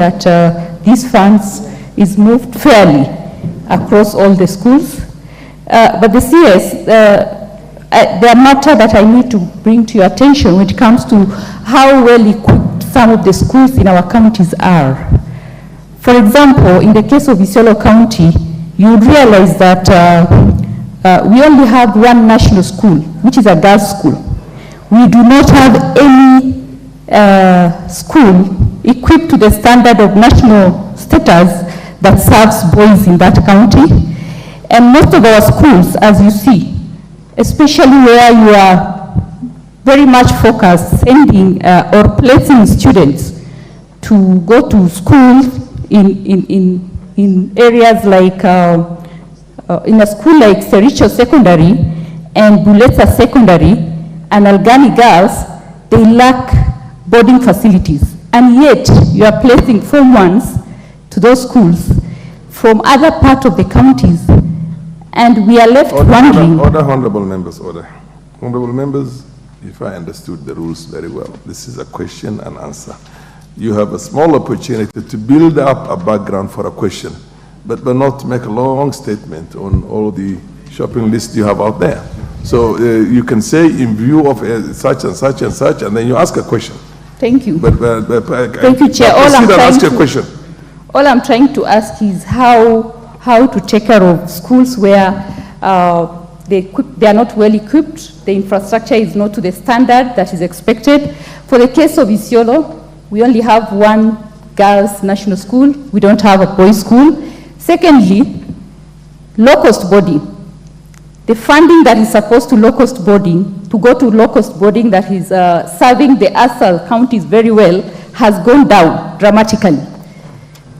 that these funds is moved fairly across all the schools. But the CS, the matter that I need to bring to your attention when it comes to how well equipped some of the schools in our counties are. For example, in the case of Isiolo County, you realize that we only have one national school, which is a girls' school. We do not have any school equipped to the standard of national status that serves boys in that county. And most of our schools, as you see, especially where you are very much focused sending or placing students to go to school in areas like, in a school like Sericho Secondary and Buletsa Secondary and Algani Girls, they lack boarding facilities. And yet, you are placing Form 1s to those schools from other parts of the counties, and we are left wondering. Order, honorable members, order. Honorable members, if I understood the rules very well, this is a question and answer. You have a small opportunity to build up a background for a question, but not make a long statement on all the shopping list you have out there. So you can say in view of such and such and such, and then you ask a question. Thank you. Thank you, Chair. All I'm trying to ask is how to take care of schools where they are not well equipped, the infrastructure is not to the standard that is expected. For the case of Isiolo, we only have one girls' national school. We don't have a boys' school. Secondly, low-cost boarding. The funding that is supposed to low-cost boarding, to go to low-cost boarding that is serving the ASAL counties very well, has gone down dramatically.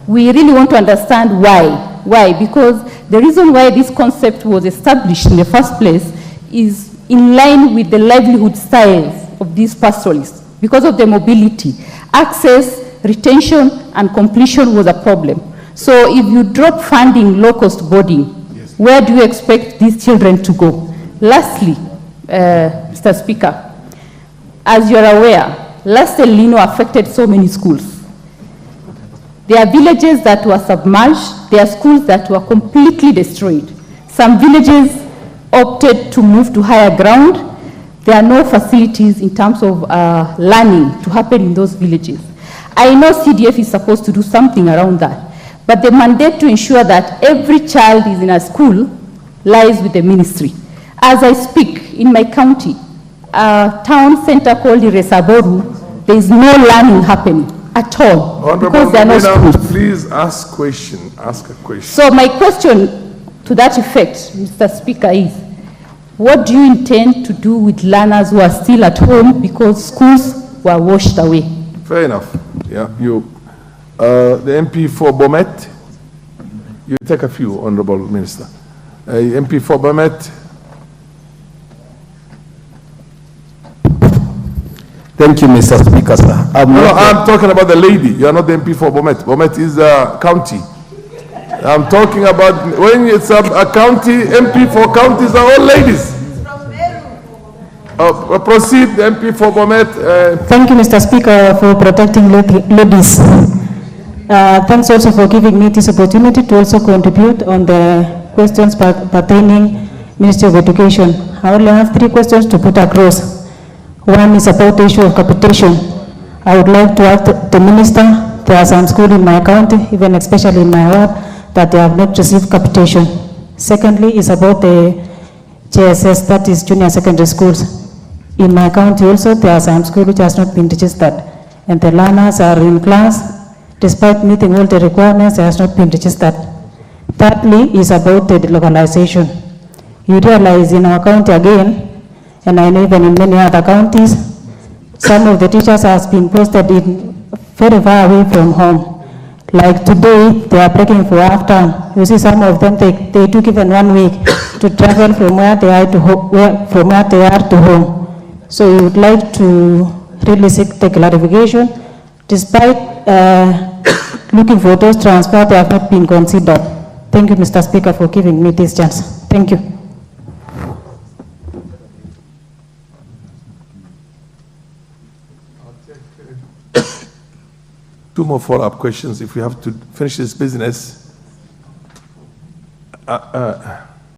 We really want to understand why. Why? Because the reason why this concept was established in the first place is in line with the livelihood styles of these pastoralists. Because of the mobility, access, retention, and completion was a problem. So if you drop funding low-cost boarding, yes, where do you expect these children to go? Lastly, Mr. Speaker, as you're aware, last El Nino affected so many schools. There are villages that were submerged. There are schools that were completely destroyed. Some villages opted to move to higher ground. There are no facilities in terms of learning to happen in those villages. I know CDF is supposed to do something around that, but the mandate to ensure that every child is in a school lies with the ministry. As I speak, in my county, a town center called Iresaboru, there is no learning happening at all. Honorable, because there are no schools. Please ask a question. So my question to that effect, Mr. Speaker, is what do you intend to do with learners who are still at home because schools were washed away? Fair enough. Yeah, the MP for Bomet, you take a few, Honorable Minister. MP for Bomet. Thank you, Mr. Speaker, sir. I'm talking about the lady. You are not the MP for Bomet. Bomet is a county. I'm talking about when it's a county, MP for counties are all ladies. Proceed, the MP for Bomet. Thank you, Mr. Speaker, for protecting ladies. Thanks also for giving me this opportunity to also contribute on the questions pertaining Ministry of Education. I only have 3 questions to put across. One is about the issue of capitation. I would like to ask the minister, there are some schools in my county, even especially in my ward, that they have not received capitation. Secondly is about the JSS, that is junior secondary schools. In my county also, there are some schools which has not been registered, and the learners are in class, despite meeting all the requirements, they has not been registered. Thirdly is about the localization. You realize in our county again, and I know even in many other counties, some of the teachers have been posted in very far away from home. Like today, they are breaking for half term. You see, some of them they took even 1 week to travel from where they are to home. So we would like to really seek the clarification. Despite looking for those transfers, they have not been considered. Thank you, Mr. Speaker, for giving me this chance. Thank you. Two more follow-up questions if we have to finish this business.